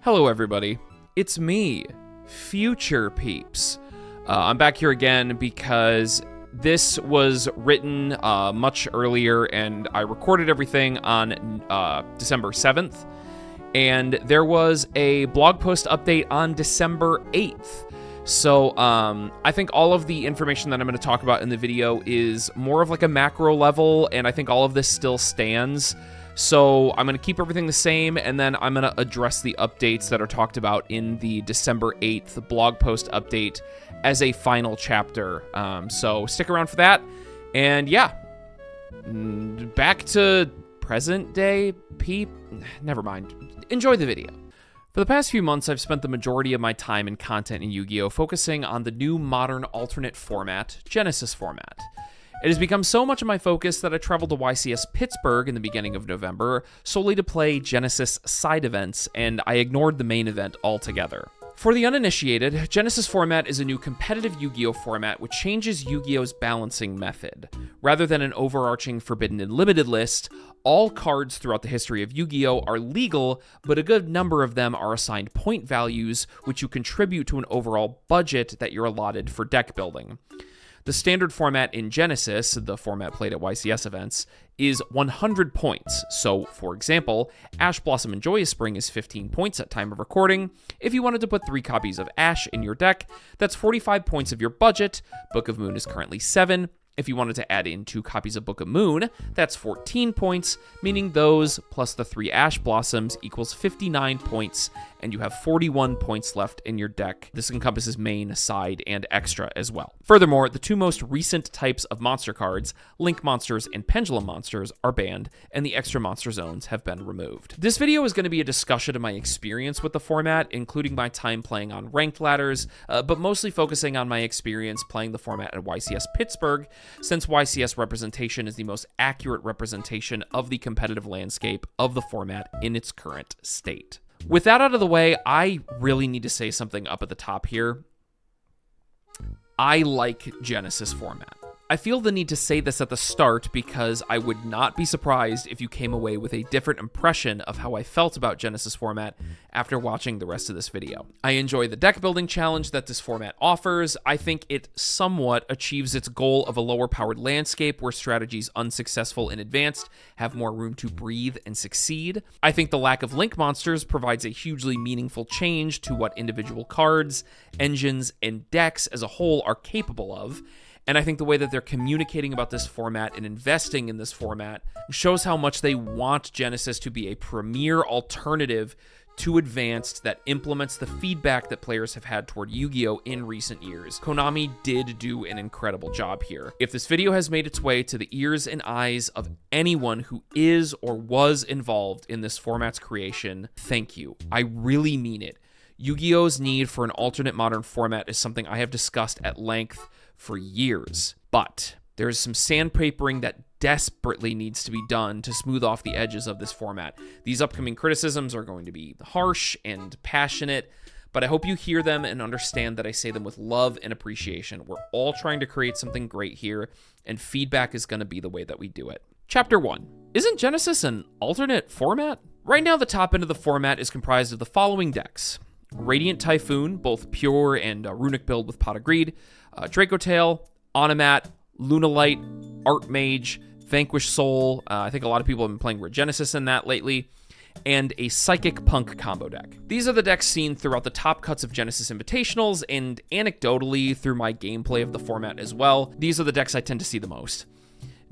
Hello everybody, it's me, Future Peeps. I'm back here again because this was written much earlier and I recorded everything on December 7th, and there was a blog post update on December 8th. So I think all of the information that I'm going to talk about in the video is more of like a macro level, and I think all of this still stands. So I'm going to keep everything the same, and then I'm going to address the updates that are talked about in the December 8th blog post update as a final chapter. So stick around for that. And yeah, back to present day never mind. Enjoy the video. For the past few months, I've spent the majority of my time and content in Yu-Gi-Oh! Focusing on the new modern alternate format, Genesys format. It has become so much of my focus that I traveled to YCS Pittsburgh in the beginning of November solely to play Genesys side events, and I ignored the main event altogether. For the uninitiated, Genesys format is a new competitive Yu-Gi-Oh! Format which changes Yu-Gi-Oh!'s balancing method. Rather than an overarching forbidden and limited list, all cards throughout the history of Yu-Gi-Oh! Are legal, but a good number of them are assigned point values, which you contribute to an overall budget that you're allotted for deck building. The standard format in Genesys, the format played at YCS events, is 100 points. So, for example, Ash Blossom and Joyous Spring is 15 points at time of recording. If you wanted to put 3 copies of Ash in your deck, that's 45 points of your budget. Book of Moon is currently 7. If you wanted to add in 2 copies of Book of Moon, that's 14 points, meaning those plus the 3 Ash Blossoms equals 59 points, and you have 41 points left in your deck. This encompasses main, side, and extra as well. Furthermore, the 2 most recent types of monster cards, Link Monsters and Pendulum Monsters, are banned, and the extra monster zones have been removed. This video is going to be a discussion of my experience with the format, including my time playing on ranked ladders, but mostly focusing on my experience playing the format at YCS Pittsburgh, since YCS representation is the most accurate representation of the competitive landscape of the format in its current state. With that out of the way, I really need to say something up at the top here. I like Genesys format. I feel the need to say this at the start because I would not be surprised if you came away with a different impression of how I felt about Genesys format after watching the rest of this video. I enjoy the deck building challenge that this format offers. I think it somewhat achieves its goal of a lower powered landscape where strategies unsuccessful and advanced have more room to breathe and succeed. I think the lack of Link Monsters provides a hugely meaningful change to what individual cards, engines, and decks as a whole are capable of. And I think the way that they're communicating about this format and investing in this format shows how much they want Genesys to be a premier alternative to Advanced that implements the feedback that players have had toward Yu-Gi-Oh! In recent years. Konami did do an incredible job here. If this video has made its way to the ears and eyes of anyone who is or was involved in this format's creation, thank you. I really mean it. Yu-Gi-Oh!'s need for an alternate modern format is something I have discussed at length for years, but there is some sandpapering that desperately needs to be done to smooth off the edges of this format. These upcoming criticisms are going to be harsh and passionate, but I hope you hear them and understand that I say them with love and appreciation. We're all trying to create something great here, and feedback is going to be the way that we do it. Chapter 1. Isn't Genesys an alternate format? Right now, the top end of the format is comprised of the following decks. Radiant Typhoon, both pure and runic build with Pot of Greed, Draco Tail, Onomat, Lunalight, Archmage, Vanquished Soul. I think a lot of people have been playing Genesys in that lately, and a Psychic Punk combo deck. These are the decks seen throughout the top cuts of Genesys Invitationals, and anecdotally through my gameplay of the format as well. These are the decks I tend to see the most.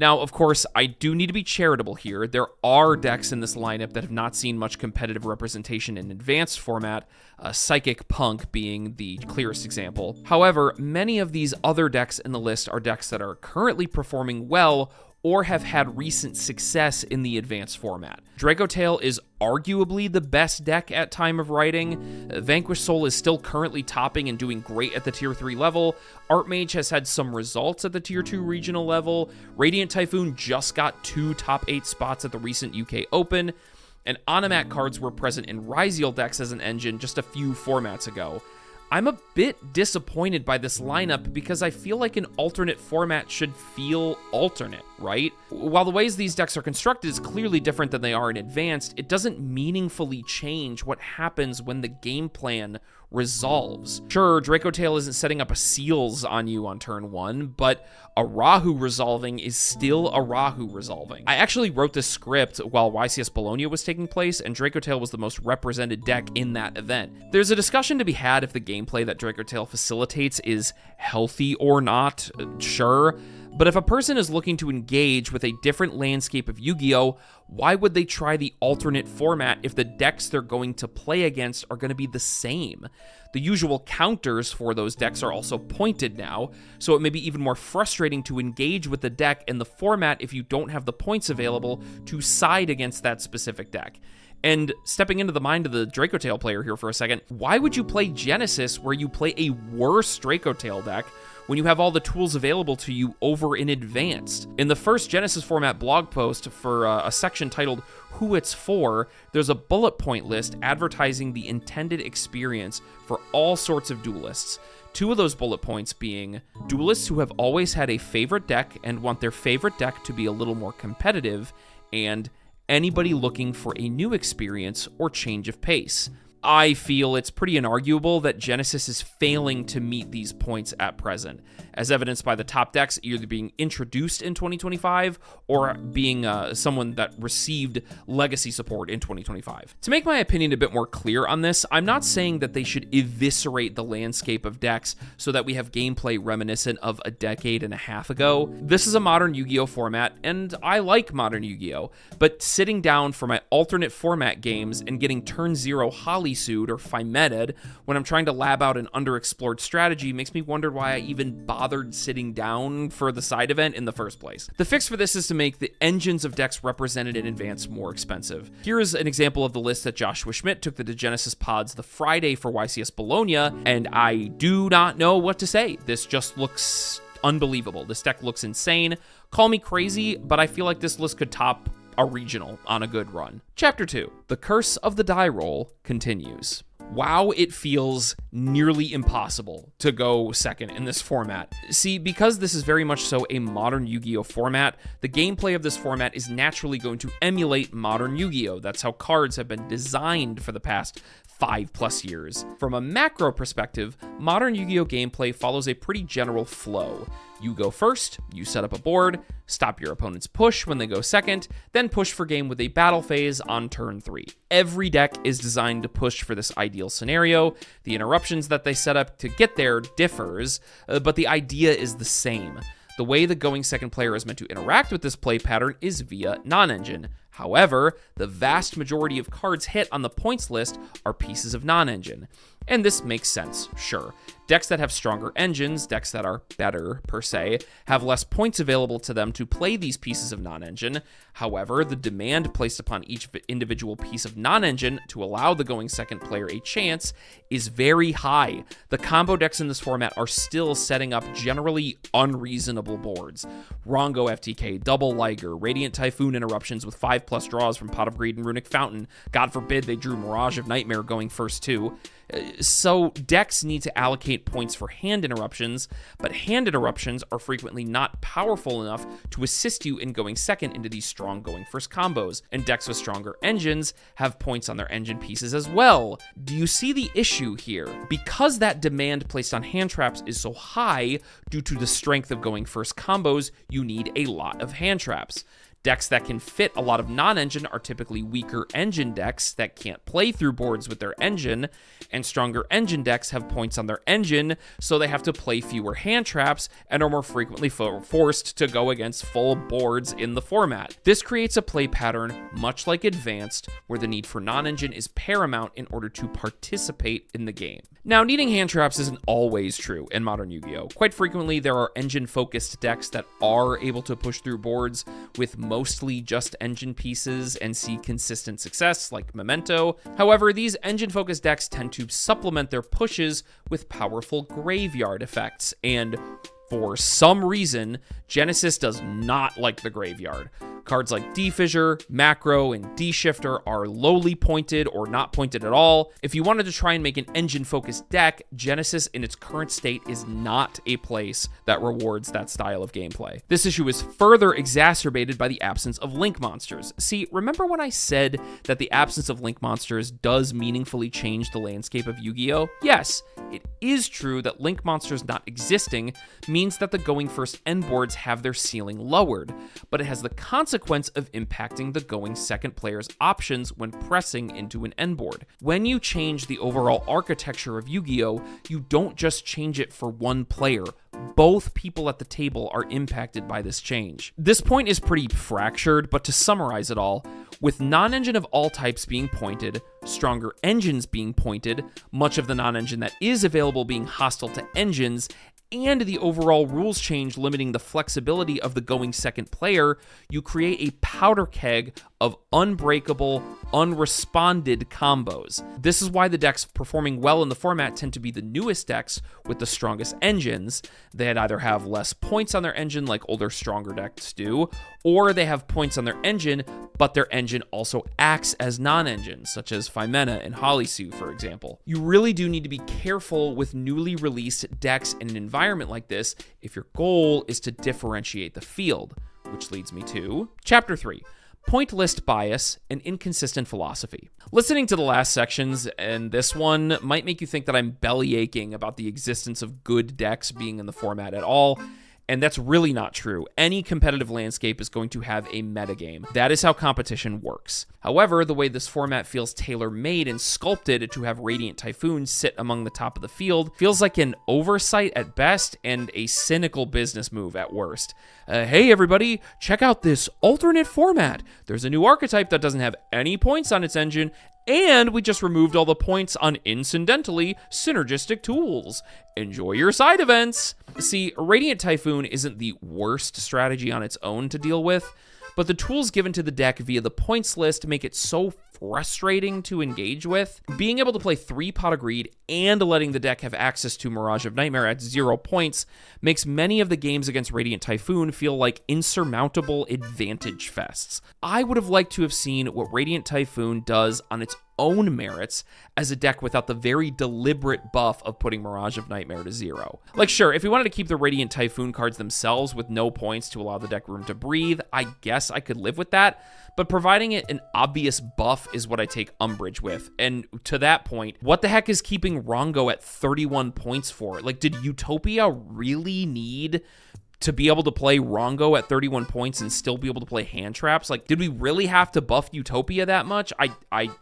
Now, of course, I do need to be charitable here. There are decks in this lineup that have not seen much competitive representation in advanced format, Psychic Punk being the clearest example. However, many of these other decks in the list are decks that are currently performing well or have had recent success in the advanced format. Draco Tail is arguably the best deck at time of writing. Vanquished Soul is still currently topping and doing great at the Tier 3 level. Archmage has had some results at the Tier 2 regional level. Radiant Typhoon just got 2 top 8 spots at the recent UK Open. And Onomat cards were present in Ryziel decks as an engine just a few formats ago. I'm a bit disappointed by this lineup because I feel like an alternate format should feel alternate, right? While the ways these decks are constructed is clearly different than they are in Advanced, it doesn't meaningfully change what happens when the game plan resolves. Sure, Draco Tail isn't setting up a Seals on you on turn 1, but a Rahu resolving is still a Rahu resolving. I actually wrote this script while YCS Bologna was taking place, and Draco Tail was the most represented deck in that event. There's a discussion to be had if the gameplay that Draco Tail facilitates is healthy or not, sure. But if a person is looking to engage with a different landscape of Yu-Gi-Oh!, why would they try the alternate format if the decks they're going to play against are going to be the same? The usual counters for those decks are also pointed now, so it may be even more frustrating to engage with the deck in the format if you don't have the points available to side against that specific deck. And stepping into the mind of the Draco Tail player here for a second, why would you play Genesys where you play a worse Draco Tail deck when you have all the tools available to you over in Advanced? In the first Genesys format blog post for a section titled Who It's For, there's a bullet point list advertising the intended experience for all sorts of duelists. 2 of those bullet points being duelists who have always had a favorite deck and want their favorite deck to be a little more competitive, and anybody looking for a new experience or change of pace. I feel it's pretty inarguable that Genesys is failing to meet these points at present, as evidenced by the top decks either being introduced in 2025 or being someone that received legacy support in 2025. To make my opinion a bit more clear on this, I'm not saying that they should eviscerate the landscape of decks so that we have gameplay reminiscent of a decade and a half ago. This is a modern Yu-Gi-Oh! Format, and I like modern Yu-Gi-Oh! But sitting down for my alternate format games and getting turn 0 Holly Sued or Phimeted when I'm trying to lab out an underexplored strategy makes me wonder why I even bothered sitting down for the side event in the first place. The fix for this is to make the engines of decks represented in Advance more expensive. Here is an example of the list that Joshua Schmidt took the Genesys pods the Friday for YCS Bologna, and I do not know what to say. This just looks unbelievable. This deck looks insane. Call me crazy, but I feel like this list could top a regional on a good run. Chapter 2, The Curse of the Die Roll continues. Wow, it feels nearly impossible to go second in this format. See, because this is very much so a modern Yu-Gi-Oh! Format, the gameplay of this format is naturally going to emulate modern Yu-Gi-Oh! That's how cards have been designed for the past 5+ years. From a macro perspective, modern Yu-Gi-Oh! Gameplay follows a pretty general flow. You go first, you set up a board, stop your opponent's push when they go second, then push for game with a battle phase on turn 3. Every deck is designed to push for this ideal scenario. The interruptions that they set up to get there differs, but the idea is the same. The way the going second player is meant to interact with this play pattern is via non-engine. However, the vast majority of cards hit on the points list are pieces of non-engine. And this makes sense, sure. Decks that have stronger engines, decks that are better, per se, have less points available to them to play these pieces of non-engine. However, the demand placed upon each individual piece of non-engine to allow the going second player a chance is very high. The combo decks in this format are still setting up generally unreasonable boards. Rongo FTK, Double Liger, Radiant Typhoon interruptions with 5+ draws from Pot of Greed and Runic Fountain. God forbid they drew Mirage of Nightmare going first too. So decks need to allocate points for hand interruptions, but hand interruptions are frequently not powerful enough to assist you in going second into these strong going first combos, and decks with stronger engines have points on their engine pieces as well. Do you see the issue here? Because that demand placed on hand traps is so high due to the strength of going first combos, you need a lot of hand traps. Decks that can fit a lot of non-engine are typically weaker engine decks that can't play through boards with their engine, and stronger engine decks have points on their engine, so they have to play fewer hand traps and are more frequently forced to go against full boards in the format. This creates a play pattern much like Advanced, where the need for non-engine is paramount in order to participate in the game. Now, needing hand traps isn't always true in modern Yu-Gi-Oh! Quite frequently, there are engine-focused decks that are able to push through boards with mostly just engine pieces and see consistent success, like Memento. However, these engine-focused decks tend to supplement their pushes with powerful graveyard effects, and For some reason, Genesys does not like the graveyard. Cards like D-Fissure, Macro, and D-Shifter are lowly pointed or not pointed at all. If you wanted to try and make an engine-focused deck, Genesys in its current state is not a place that rewards that style of gameplay. This issue is further exacerbated by the absence of Link monsters. See, remember when I said that the absence of Link monsters does meaningfully change the landscape of Yu-Gi-Oh? Yes, it is true that Link monsters not existing means that the going first end boards have their ceiling lowered, but it has the consequence of impacting the going second player's options when pressing into an end board. When you change the overall architecture of Yu-Gi-Oh, you don't just change it for one player. Both people at the table are impacted by this change. This point is pretty fractured, but to summarize it all, with non-engine of all types being pointed, stronger engines being pointed, much of the non-engine that is available being hostile to engines, and the overall rules change limiting the flexibility of the going second player, you create a powder keg of unbreakable, unresponded combos. This is why the decks performing well in the format tend to be the newest decks with the strongest engines. They either have less points on their engine like older, stronger decks do, or they have points on their engine, but their engine also acts as non-engines, such as Phimena and Holisu, for example. You really do need to be careful with newly released decks in an environment like this if your goal is to differentiate the field, which leads me to Chapter 3. Point list bias and inconsistent philosophy. Listening to the last sections and this one might make you think that I'm belly aching about the existence of good decks being in the format at all, and that's really not true. Any competitive landscape is going to have a metagame. That is how competition works. However, the way this format feels tailor-made and sculpted to have Radiant Typhoon sit among the top of the field feels like an oversight at best and a cynical business move at worst. Hey everybody, check out this alternate format. There's a new archetype that doesn't have any points on its engine, and we just removed all the points on incidentally synergistic tools. Enjoy your side events. See, Radiant Typhoon isn't the worst strategy on its own to deal with, but the tools given to the deck via the points list make it so frustrating to engage with. Being able to play 3 Pot of Greed and letting the deck have access to Mirage of Nightmare at 0 points makes many of the games against Radiant Typhoon feel like insurmountable advantage fests. I would have liked to have seen what Radiant Typhoon does on its own merits as a deck without the very deliberate buff of putting Mirage of Nightmare to 0. Like, sure, if we wanted to keep the Radiant Typhoon cards themselves with no points to allow the deck room to breathe, I guess I could live with that, but providing it an obvious buff is what I take umbrage with. And to that point, what the heck is keeping Rongo at 31 points for? Like, did Utopia really need to be able to play Rongo at 31 points and still be able to play hand traps? Like, did we really have to buff Utopia that much?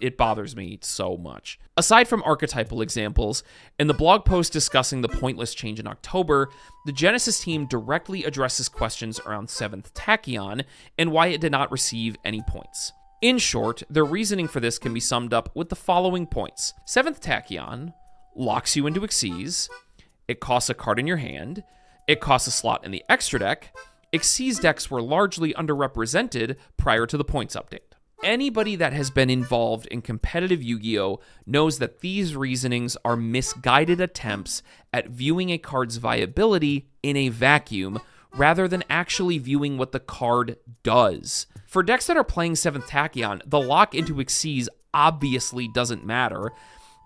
It bothers me so much. Aside from archetypal examples, in the blog post discussing the pointless change in October, the Genesys team directly addresses questions around 7th Tachyon and why it did not receive any points. In short, their reasoning for this can be summed up with the following points. 7th Tachyon locks you into Xyz, it costs a card in your hand, it costs a slot in the extra deck. Xyz decks were largely underrepresented prior to the points update. Anybody that has been involved in competitive Yu-Gi-Oh! Knows that these reasonings are misguided attempts at viewing a card's viability in a vacuum rather than actually viewing what the card does. For decks that are playing 7th Tachyon, the lock into Xyz obviously doesn't matter.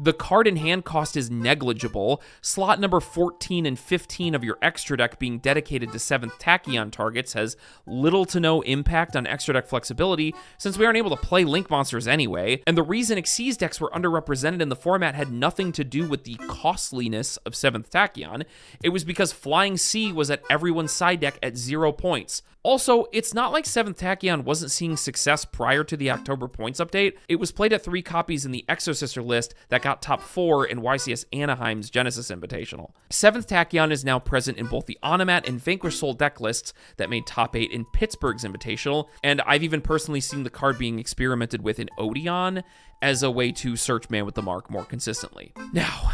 The card in hand cost is negligible. Slot number 14 and 15 of your extra deck being dedicated to 7th Tachyon targets has little to no impact on extra deck flexibility since we aren't able to play Link monsters anyway, and the reason Xyz decks were underrepresented in the format had nothing to do with the costliness of 7th Tachyon. It was because Flying Sea was at everyone's side deck at 0 points. Also, it's not like 7th Tachyon wasn't seeing success prior to the October points update. It was played at 3 copies in the Exosister list that got top 4 in YCS Anaheim's Genesys Invitational. 7th Tachyon is now present in both the Onomat and Vanquish Soul deck lists that made top 8 in Pittsburgh's Invitational, and I've even personally seen the card being experimented with in Odeon as a way to search Man with the Mark more consistently. Now,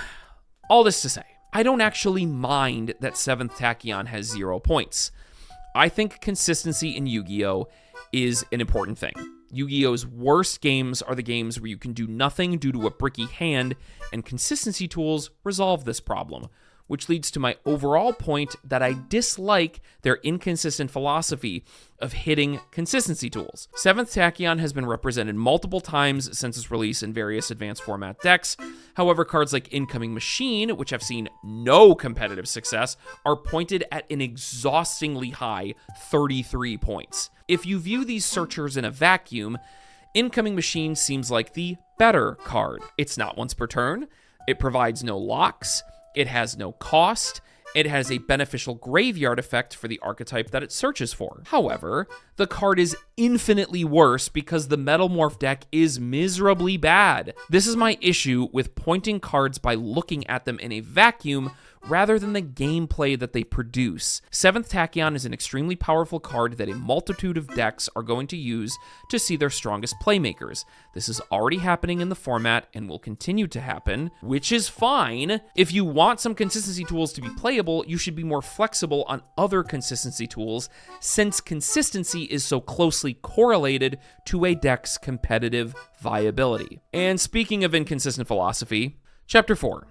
all this to say, I don't actually mind that 7th Tachyon has 0 points. I think consistency in Yu-Gi-Oh! Is an important thing. Yu-Gi-Oh's worst games are the games where you can do nothing due to a bricky hand, and consistency tools resolve this problem. which leads to my overall point that I dislike their inconsistent philosophy of hitting consistency tools. 7th Tachyon has been represented multiple times since its release in various advanced format decks. However, cards like Incoming Machine, which have seen no competitive success, are pointed at an exhaustingly high 33 points. If you view these searchers in a vacuum, Incoming Machine seems like the better card. It's not once per turn, it provides no locks, it has no cost, it has a beneficial graveyard effect for the archetype that it searches for. However, the card is infinitely worse because the Metalmorph deck is miserably bad. This is my issue with pointing cards by looking at them in a vacuum rather than the gameplay that they produce. 7th Tachyon is an extremely powerful card that a multitude of decks are going to use to see their strongest playmakers. This is already happening in the format and will continue to happen, which is fine. If you want some consistency tools to be playable, you should be more flexible on other consistency tools, since consistency is so closely correlated to a deck's competitive viability. And speaking of inconsistent philosophy, Chapter 4,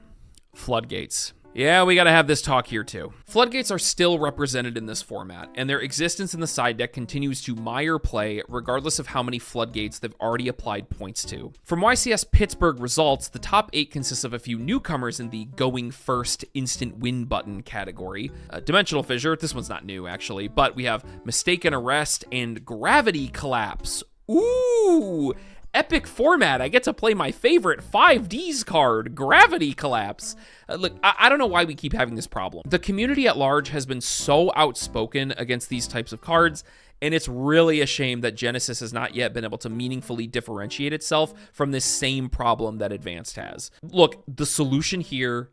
Floodgates. Yeah, we gotta have this talk here too. Floodgates are still represented in this format, and their existence in the side deck continues to mire play regardless of how many floodgates they've already applied points to. From YCS Pittsburgh results, the top 8 consists of a few newcomers in the going first instant win button category. Dimensional Fissure, this one's not new actually, but we have Mistaken Arrest and Gravity Collapse. Ooh! Epic format. I get to play my favorite 5Ds card, Gravity Collapse. Look, I don't know why we keep having this problem. The community at large has been so outspoken against these types of cards, and it's really a shame that Genesys has not yet been able to meaningfully differentiate itself from this same problem that Advanced has. Look, the solution here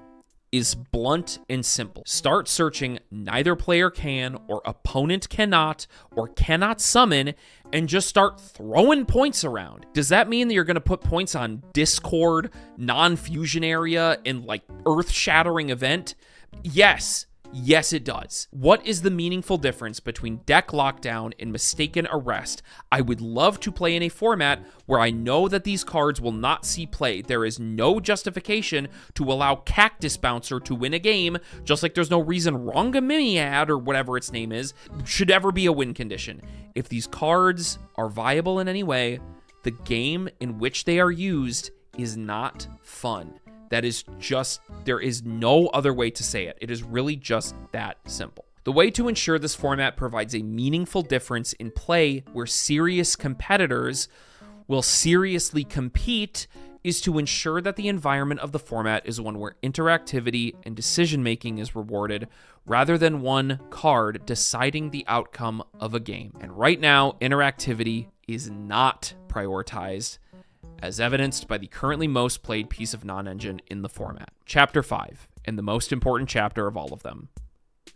is blunt and simple. Start searching neither player can or opponent cannot or cannot summon, and just start throwing points around. Does that mean that you're going to put points on Discord, non-fusion area, and like earth-shattering event? Yes. Yes, it does. What is the meaningful difference between Deck Lockdown and Mistaken Arrest? I would love to play in a format where I know that these cards will not see play. There is no justification to allow Cactus Bouncer to win a game, just like there's no reason Rongamimiad, or whatever its name is, should ever be a win condition. If these cards are viable in any way, the game in which they are used is not fun. That is just, there is no other way to say it. It is really just that simple. The way to ensure this format provides a meaningful difference in play where serious competitors will seriously compete is to ensure that the environment of the format is one where interactivity and decision-making is rewarded rather than one card deciding the outcome of a game. And right now, interactivity is not prioritized, as evidenced by the currently most played piece of non-engine in the format. Chapter 5, and the most important chapter of all of them,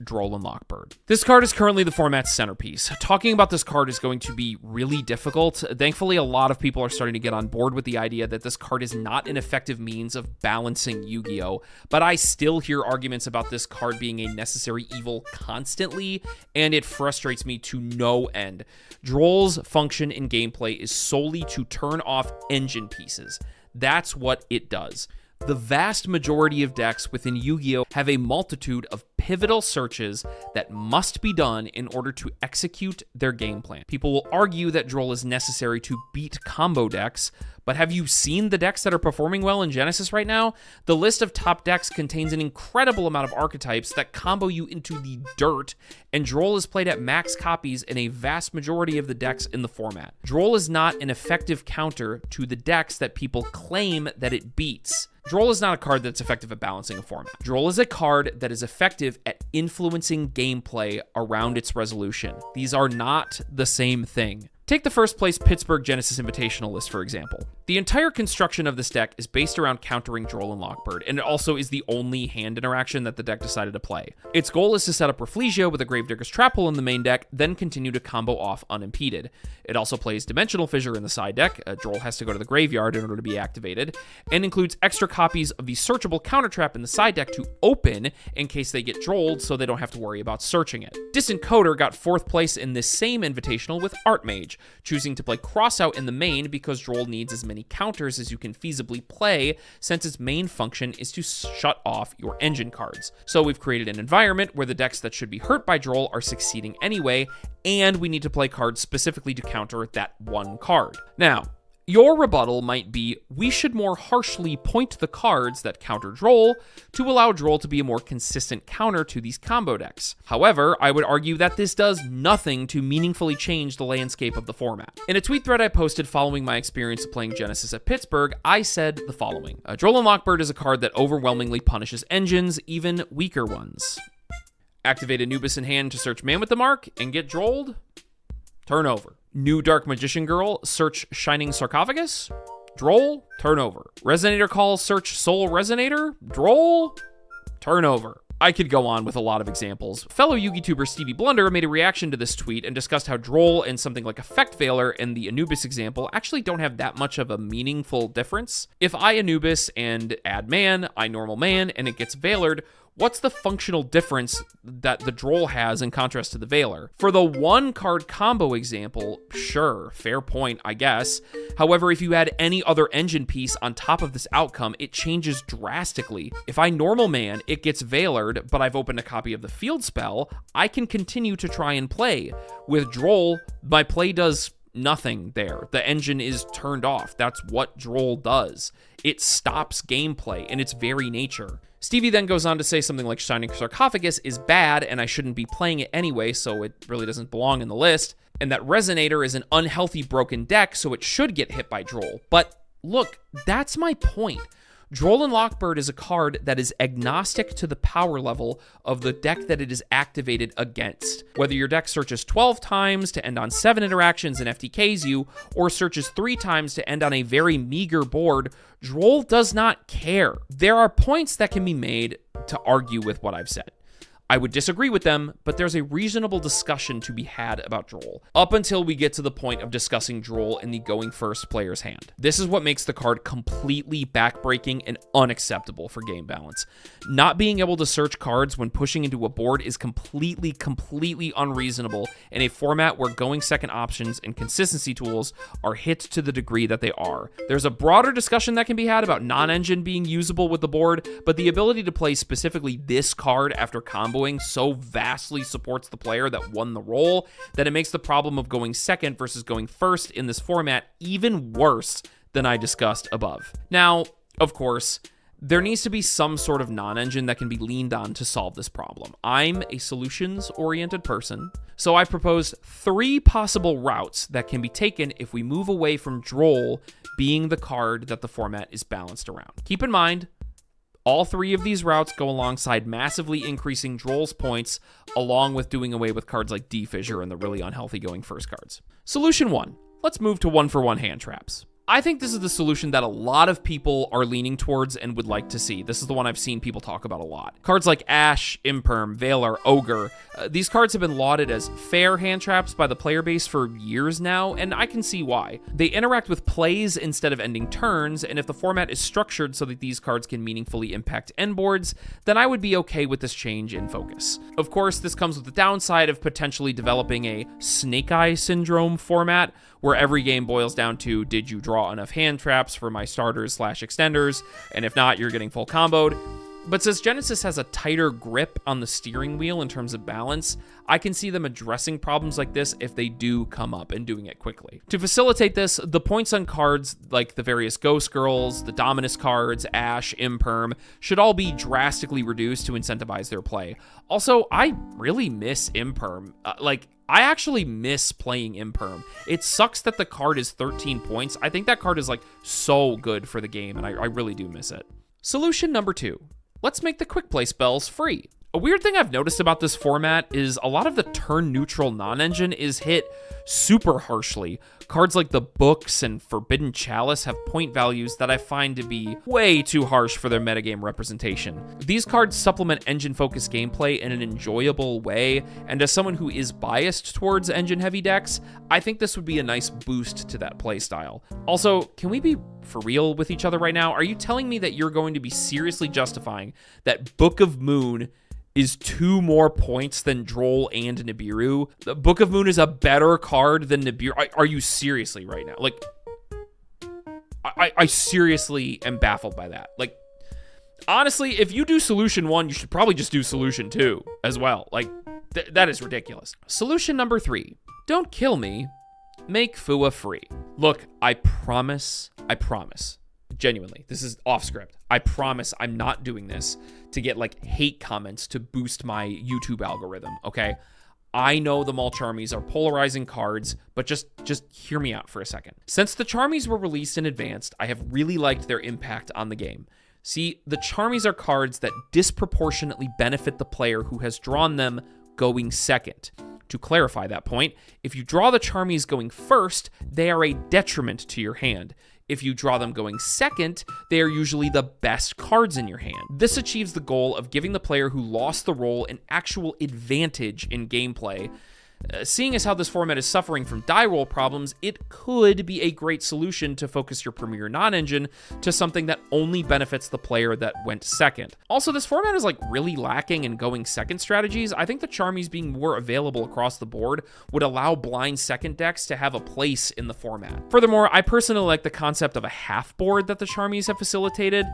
Droll and Lockbird. This card is currently the format's centerpiece. Talking about this card is going to be really difficult. Thankfully, a lot of people are starting to get on board with the idea that this card is not an effective means of balancing Yu-Gi-Oh!, but I still hear arguments about this card being a necessary evil constantly, and it frustrates me to no end. Droll's function in gameplay is solely to turn off engine pieces. That's what it does. The vast majority of decks within Yu-Gi-Oh! Have a multitude of pivotal searches that must be done in order to execute their game plan. People will argue that Droll is necessary to beat combo decks, but have you seen the decks that are performing well in Genesys right now? The list of top decks contains an incredible amount of archetypes that combo you into the dirt, and Droll is played at max copies in a vast majority of the decks in the format. Droll is not an effective counter to the decks that people claim that it beats. Droll is not a card that's effective at balancing a format. Droll is a card that is effective at influencing gameplay around its resolution. These are not the same thing. Take the first place Pittsburgh Genesys Invitational list, for example. The entire construction of this deck is based around countering Droll and Lockbird, and it also is the only hand interaction that the deck decided to play. Its goal is to set up Rafflesia with a Gravedigger's Trap Hole in the main deck, then continue to combo off unimpeded. It also plays Dimensional Fissure in the side deck. Droll has to go to the graveyard in order to be activated, and includes extra copies of the searchable counter trap in the side deck to open in case they get drolled, so they don't have to worry about searching it. Disencoder got 4th place in this same Invitational with Art Mage, choosing to play Crossout in the main because Droll needs as many many counters as you can feasibly play, since its main function is to shut off your engine cards. So we've created an environment where the decks that should be hurt by Droll are succeeding anyway, and we need to play cards specifically to counter that one card. Now, your rebuttal might be, we should more harshly point the cards that counter Droll to allow Droll to be a more consistent counter to these combo decks. However, I would argue that this does nothing to meaningfully change the landscape of the format. In a tweet thread I posted following my experience of playing Genesys at Pittsburgh, I said the following: Droll and Lockbird is a card that overwhelmingly punishes engines, even weaker ones. Activate Anubis in hand to search Man with the Mark and get Drolled? Turn over. New Dark Magician Girl, search Shining Sarcophagus? Droll? Turn over. Resonator Call, search Soul Resonator? Droll? Turn over. I could go on with a lot of examples. Fellow Yugi-tuber Stevie Blunder made a reaction to this tweet and discussed how Droll and something like Effect Veiler and the Anubis example actually don't have that much of a meaningful difference. If I Anubis and add man, I normal man, and it gets Veilered, what's the functional difference that the Droll has in contrast to the Veiler? For the one card combo example, sure, fair point, I guess. However, if you add any other engine piece on top of this outcome, it changes drastically. If I normal man, it gets Veilered, but I've opened a copy of the field spell, I can continue to try and play. With Droll, my play does nothing there. The engine is turned off. That's what Droll does. It stops gameplay in its very nature. Stevie then goes on to say something like Shining Sarcophagus is bad and I shouldn't be playing it anyway, so it really doesn't belong in the list, and that Resonator is an unhealthy broken deck, so it should get hit by Droll. But look, that's my point. Droll and Lockbird is a card that is agnostic to the power level of the deck that it is activated against. Whether your deck searches 12 times to end on 7 interactions and FTKs you, or searches 3 times to end on a very meager board, Droll does not care. There are points that can be made to argue with what I've said. I would disagree with them, but there's a reasonable discussion to be had about Droll, up until we get to the point of discussing Droll in the going first player's hand. This is what makes the card completely backbreaking and unacceptable for game balance. Not being able to search cards when pushing into a board is completely unreasonable in a format where going second options and consistency tools are hit to the degree that they are. There's a broader discussion that can be had about non-engine being usable with the board, but the ability to play specifically this card after combo so vastly supports the player that won the role that it makes the problem of going second versus going first in this format even worse than I discussed above. Now, of course, there needs to be some sort of non-engine that can be leaned on to solve this problem. I'm a solutions-oriented person, so I proposed 3 possible routes that can be taken if we move away from Droll being the card that the format is balanced around. Keep in mind, all 3 of these routes go alongside massively increasing Droll's points, along with doing away with cards like D-Fissure and the really unhealthy going first cards. Solution 1. Let's move to 1-for-1 hand traps. I think this is the solution that a lot of people are leaning towards and would like to see. This is the one I've seen people talk about a lot. Cards like Ash, Imperm, Veiler, Ogre, these cards have been lauded as fair hand traps by the player base for years now, and I can see why. They interact with plays instead of ending turns, and if the format is structured so that these cards can meaningfully impact end boards, then I would be okay with this change in focus. Of course, this comes with the downside of potentially developing a Snake Eye Syndrome format, where every game boils down to, did you draw enough hand traps for my starters/extenders, and if not, you're getting full comboed. But since Genesys has a tighter grip on the steering wheel in terms of balance, I can see them addressing problems like this if they do come up and doing it quickly. To facilitate this, the points on cards like the various Ghost Girls, the Dominus cards, Ash, Imperm, should all be drastically reduced to incentivize their play. Also, I really miss Imperm. I actually miss playing Imperm. It sucks that the card is 13 points. I think that card is so good for the game, and I really do miss it. Solution number 2. Let's make the quick play spells free. A weird thing I've noticed about this format is a lot of the turn-neutral non-engine is hit super harshly. Cards like the Books and Forbidden Chalice have point values that I find to be way too harsh for their metagame representation. These cards supplement engine-focused gameplay in an enjoyable way, and as someone who is biased towards engine-heavy decks, I think this would be a nice boost to that playstyle. Also, can we be for real with each other right now? Are you telling me that you're going to be seriously justifying that Book of Moon is 2 more points than Droll and Nibiru? The Book of Moon is a better card than Nibiru. Are you seriously right now? I seriously am baffled by that. Like, honestly, if you do solution 1, you should probably just do solution 2 as well. Like, that is ridiculous. Solution number 3, don't kill me, make Fua free. Look, I promise, genuinely, this is off script. I promise I'm not doing this to get like hate comments to boost my YouTube algorithm, okay? I know the Mall Charmies are polarizing cards, but just hear me out for a second. Since the Charmies were released in Advanced, I have really liked their impact on the game. See, the Charmies are cards that disproportionately benefit the player who has drawn them going second. To clarify that point, if you draw the Charmies going first, they are a detriment to your hand. If you draw them going second, they are usually the best cards in your hand. This achieves the goal of giving the player who lost the roll an actual advantage in gameplay. Seeing as how this format is suffering from die roll problems, it could be a great solution to focus your Premier non-engine to something that only benefits the player that went second. Also, this format is like really lacking in going second strategies. I think the Charmies being more available across the board would allow blind second decks to have a place in the format. Furthermore, I personally like the concept of a half board that the Charmies have facilitated.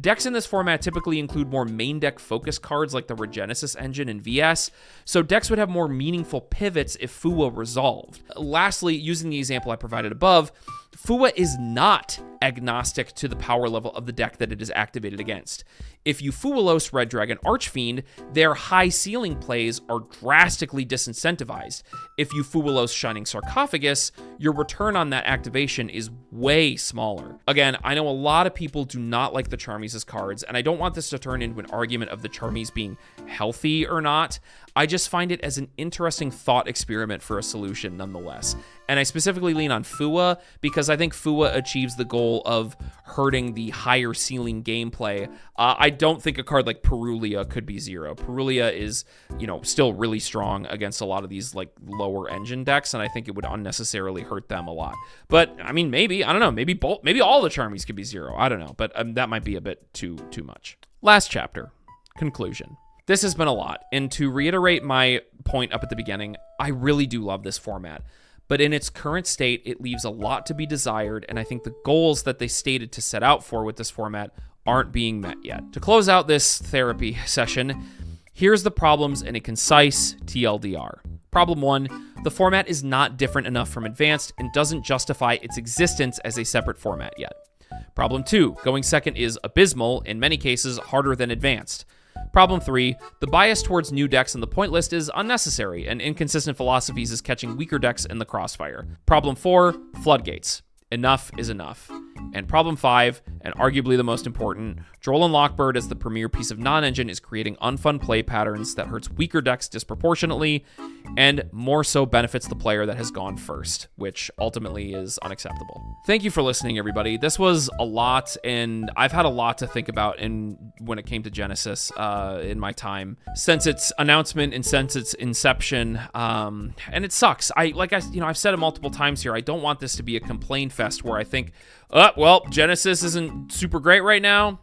Decks in this format typically include more main deck focus cards like the Genesys engine and VS, so decks would have more meaningful pivots if Fua resolved. Lastly, using the example I provided above, Fua is not agnostic to the power level of the deck that it is activated against. If you Fualos Red Dragon Archfiend, their high ceiling plays are drastically disincentivized. If you Fualos Shining Sarcophagus, your return on that activation is way smaller. Again, I know a lot of people do not like the Charmies as cards, and I don't want this to turn into an argument of the Charmies being healthy or not. I just find it as an interesting thought experiment for a solution nonetheless. And I specifically lean on Fua because I think Fua achieves the goal of hurting the higher ceiling gameplay. I don't think a card like Perulia could be 0. Perulia is, still really strong against a lot of these like lower engine decks, and I think it would unnecessarily hurt them a lot. But I mean, maybe, I don't know, maybe all the Charmies could be 0. I don't know, but that might be a bit too much. Last chapter, conclusion. This has been a lot, and to reiterate my point up at the beginning, I really do love this format. But in its current state, it leaves a lot to be desired, and I think the goals that they stated to set out for with this format aren't being met yet. To close out this therapy session, here's the problems in a concise TLDR. Problem 1, the format is not different enough from Advanced and doesn't justify its existence as a separate format yet. Problem 2, going second is abysmal, in many cases harder than Advanced. Problem 3, the bias towards new decks in the point list is unnecessary, and inconsistent philosophies is catching weaker decks in the crossfire. Problem 4, floodgates. Enough is enough. And problem 5, and arguably the most important, Droll and Lockbird as the premier piece of non-engine is creating unfun play patterns that hurts weaker decks disproportionately, and more so benefits the player that has gone first, which ultimately is unacceptable. Thank you for listening, everybody. This was a lot, and I've had a lot to think about when it came to Genesys in my time since its announcement and since its inception, and it sucks. I've said it multiple times here. I don't want this to be a complaint fest where I think, well, Genesys isn't super great right now.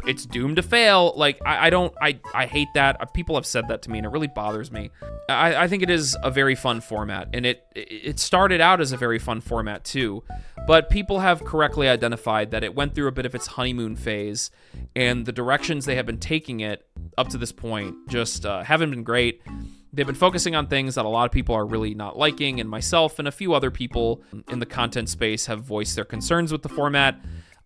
It's doomed to fail. Like, I hate that. People have said that to me, and it really bothers me. I think it is a very fun format, and it started out as a very fun format too, but people have correctly identified that it went through a bit of its honeymoon phase, and the directions they have been taking it up to this point just haven't been great. They've been focusing on things that a lot of people are really not liking, and myself and a few other people in the content space have voiced their concerns with the format.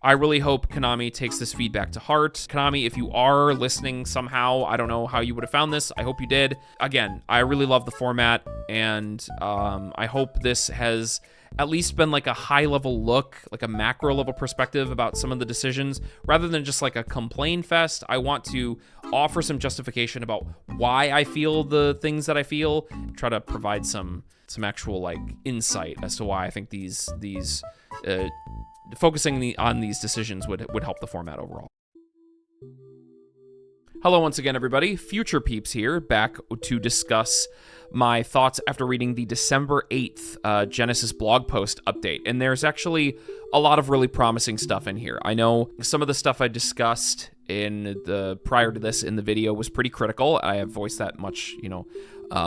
I really hope Konami takes this feedback to heart. Konami, if you are listening somehow, I don't know how you would have found this. I hope you did. Again, I really love the format, and I hope this has at least been like a high-level look, like a macro-level perspective about some of the decisions, rather than just like a complain fest. I want to offer some justification about why I feel the things that I feel, try to provide some actual like insight as to why I think these focusing on these decisions would help the format overall. Hello once again, everybody. Future Peeps here, back to discuss my thoughts after reading the December 8th Genesys blog post update. And there's actually a lot of really promising stuff in here. I know some of the stuff I discussed prior to this in the video was pretty critical. I have voiced that much,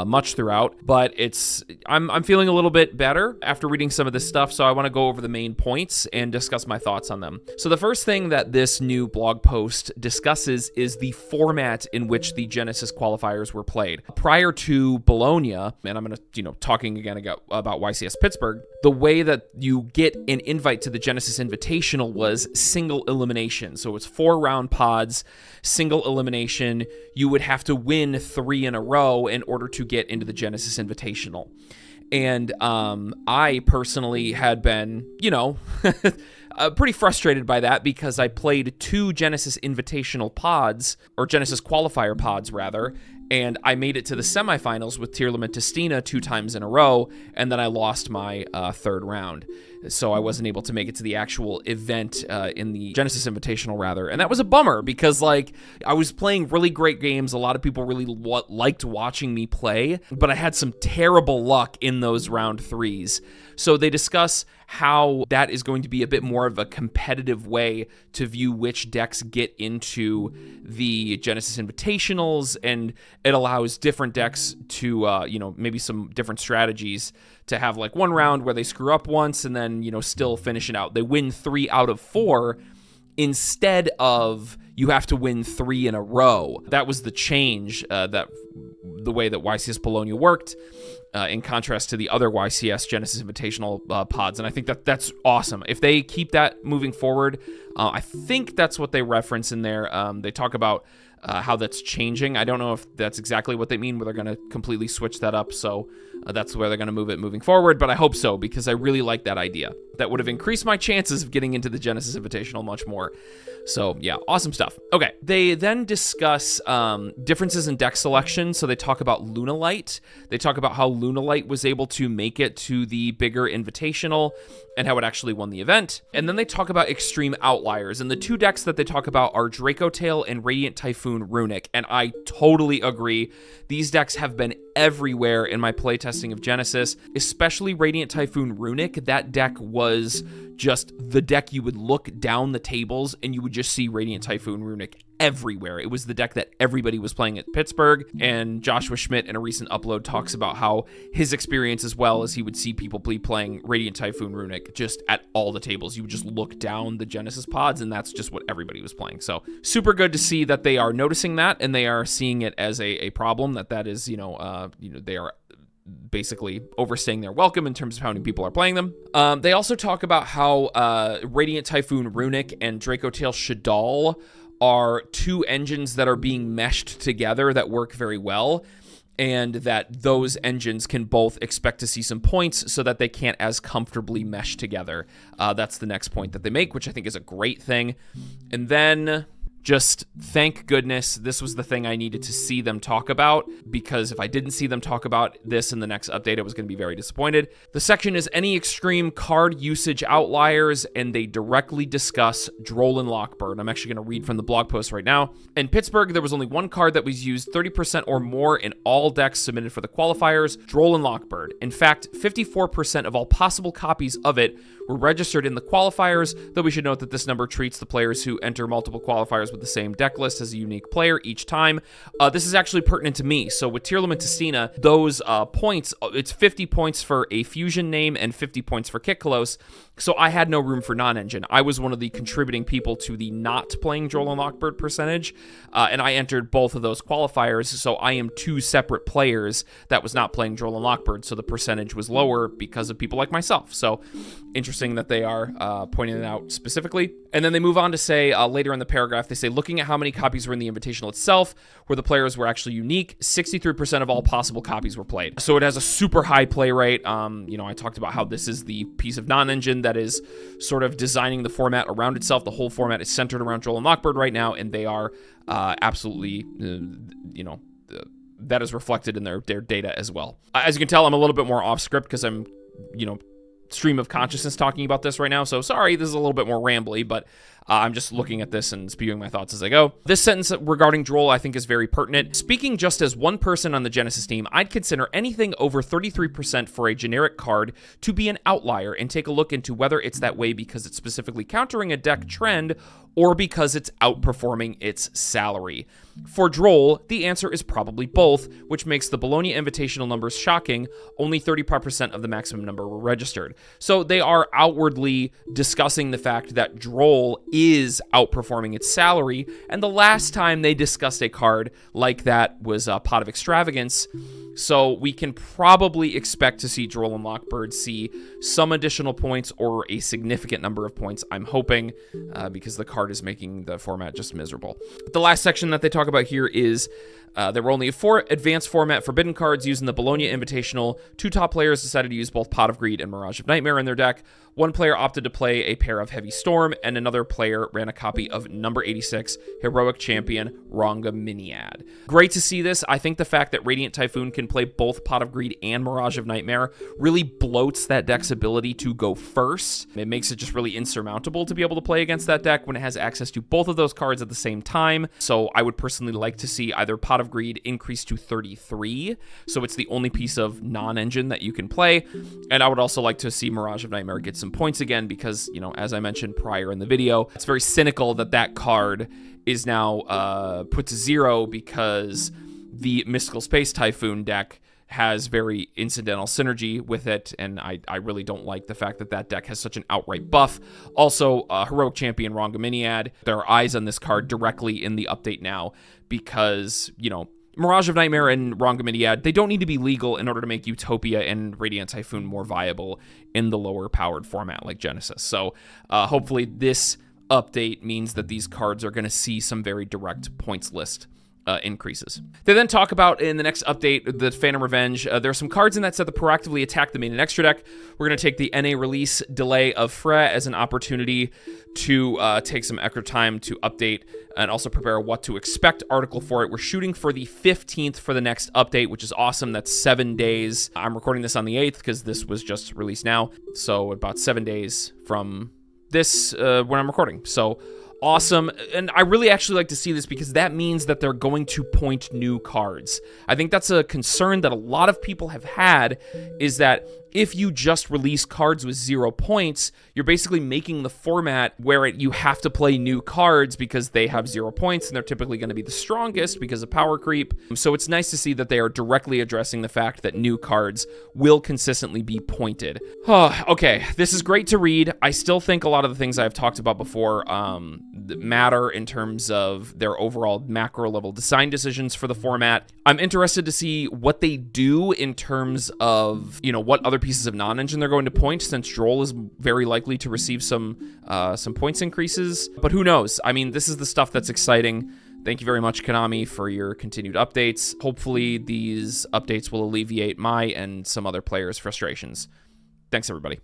much throughout, but I'm feeling a little bit better after reading some of this stuff, so I want to go over the main points and discuss my thoughts on them. So the first thing that this new blog post discusses is the format in which the Genesys qualifiers were played. Prior to Bologna, and I'm going to, talking again about YCS Pittsburgh, the way that you get an invite to the Genesys Invitational was single elimination. So it's 4-round pods, single elimination. You would have to win 3 in a row in order to get into the Genesys Invitational. And I personally had been, pretty frustrated by that because I played 2 Genesys Invitational pods, or Genesys qualifier pods, rather, and I made it to the semifinals with Tearlament Testina 2 times in a row, and then I lost my 3rd round. So I wasn't able to make it to the actual event in the Genesys Invitational, rather. And that was a bummer because, I was playing really great games. A lot of people really liked watching me play, but I had some terrible luck in those round 3s. So they discuss how that is going to be a bit more of a competitive way to view which decks get into the Genesys Invitationals, and it allows different decks to, maybe some different strategies to have one round where they screw up once and then, still finish it out. They win 3 out of 4 instead of you have to win 3 in a row. That was the change, the way that YCS Bologna worked, in contrast to the other YCS Genesys Invitational pods. And I think that's awesome. If they keep that moving forward, I think that's what they reference in there. They talk about how that's changing. I don't know if that's exactly what they mean, where they're going to completely switch that up. So that's where they're going to move it moving forward. But I hope so, because I really like that idea. That would have increased my chances of getting into the Genesys Invitational much more. So yeah, awesome stuff. Okay, they then discuss differences in deck selection. So they talk about Lunalight. They talk about how Lunalight was able to make it to the bigger Invitational and how it actually won the event. And then they talk about extreme outliers. And the 2 decks that they talk about are Dracotail and Radiant Typhoon Runic. And I totally agree. These decks have been everywhere in my playtesting of Genesys, especially Radiant Typhoon Runic. That deck was just the deck you would look down the tables and you would just see Radiant Typhoon Runic everywhere. It was the deck that everybody was playing at Pittsburgh, and Joshua Schmidt in a recent upload talks about how his experience as well as he would see people be playing Radiant Typhoon Runic just at all the tables. You would just look down the Genesys pods and that's just what everybody was playing. So super good to see that they are noticing that and they are seeing it as a problem, that is, they are basically overstaying their welcome in terms of how many people are playing them. They also talk about how Radiant Typhoon Runic and Dracotail Shadal are 2 engines that are being meshed together that work very well, and that those engines can both expect to see some points so that they can't as comfortably mesh together. That's the next point that they make, which I think is a great thing. And then just thank goodness this was the thing I needed to see them talk about, because if I didn't see them talk about this in the next update, I was going to be very disappointed. The section is any extreme card usage outliers, and they directly discuss Droll and Lockbird. I'm actually going to read from the blog post right now. In Pittsburgh, there was only 1 card that was used 30% or more in all decks submitted for the qualifiers, Droll and Lockbird. In fact, 54% of all possible copies of it were registered in the qualifiers, though we should note that this number treats the players who enter multiple qualifiers with the same deck list as a unique player each time. This is actually pertinent to me. So with Tearlament Testina, those points, it's 50 points for a fusion name and 50 points for Kitkalos. So I had no room for non-engine. I was one of the contributing people to the not playing Droll and Lockbird percentage, and I entered both of those qualifiers, so I am 2 separate players that was not playing Droll and Lockbird, so the percentage was lower because of people like myself. So interesting that they are pointing it out specifically. And then they move on to say, later in the paragraph, they say, looking at how many copies were in the Invitational itself, where the players were actually unique, 63% of all possible copies were played. So it has a super high play rate. I talked about how this is the piece of non-engine that is sort of designing the format around itself. The whole format is centered around Droll and Lockbird right now, and they are absolutely, that is reflected in their data as well. As you can tell, I'm a little bit more off script because I'm, stream of consciousness talking about this right now. So sorry, this is a little bit more rambly, but I'm just looking at this and spewing my thoughts as I go. This sentence regarding Droll I think is very pertinent. Speaking just as one person on the Genesys team, I'd consider anything over 33% for a generic card to be an outlier and take a look into whether it's that way because it's specifically countering a deck trend or because it's outperforming its salary. For Droll, the answer is probably both, which makes the Bologna Invitational numbers shocking. Only 35% of the maximum number were registered. So they are outwardly discussing the fact that Droll is outperforming its salary, and the last time they discussed a card like that was Pot of Extravagance. So we can probably expect to see Droll and Lockbird see some additional points or a significant number of points, I'm hoping, because the card is making the format just miserable. The last section that they talk about here is there were only 4 advanced format forbidden cards using the Bologna Invitational. 2 top players decided to use both Pot of Greed and Mirage of Nightmare in their deck. 1 player opted to play a pair of Heavy Storm, and another player ran a copy of number 86, Heroic Champion, Rhongomyniad. Great to see this. I think the fact that Radiant Typhoon can play both Pot of Greed and Mirage of Nightmare really bloats that deck's ability to go first. It makes it just really insurmountable to be able to play against that deck when it has access to both of those cards at the same time. So I would personally like to see either Pot of Greed increase to 33, so it's the only piece of non-engine that you can play, and I would also like to see Mirage of Nightmare get some points again because, you know, as I mentioned prior in the video, it's very cynical that that card is now put to 0 because the Mystical Space Typhoon deck has very incidental synergy with it, and I really don't like the fact that that deck has such an outright buff. Also, Heroic Champion Rhongomyniad, there are eyes on this card directly in the update now because, you know, Mirage of Nightmare and Rhongomyniad, they don't need to be legal in order to make Utopia and Radiant Typhoon more viable in the lower powered format like Genesys. So hopefully this update means that these cards are going to see some very direct points list increases. They then talk about in the next update, the Phantom Revenge. There are some cards in that set that proactively attack the main and extra deck. We're going to take the NA release delay of Frey as an opportunity to take some extra time to update and also prepare what to expect article for it. We're shooting for the 15th for the next update, which is awesome. That's 7 days. I'm recording this on the 8th because this was just released now. So about 7 days from this when I'm recording. So awesome. And I really actually like to see this because that means that they're going to point new cards. I think that's a concern that a lot of people have had, is that if you just release cards with 0 points, you're basically making the format where you have to play new cards because they have 0 points and they're typically going to be the strongest because of power creep. So it's nice to see that they are directly addressing the fact that new cards will consistently be pointed. Okay, this is great to read. I still think a lot of the things I've talked about before matter in terms of their overall macro level design decisions for the format. I'm interested to see what they do in terms of, you know, what other pieces of non-engine they're going to point, since Droll is very likely to receive some points increases. But who knows? I mean, this is the stuff that's exciting. Thank you very much, Konami, for your continued updates. Hopefully these updates will alleviate my and some other players' frustrations. Thanks, everybody.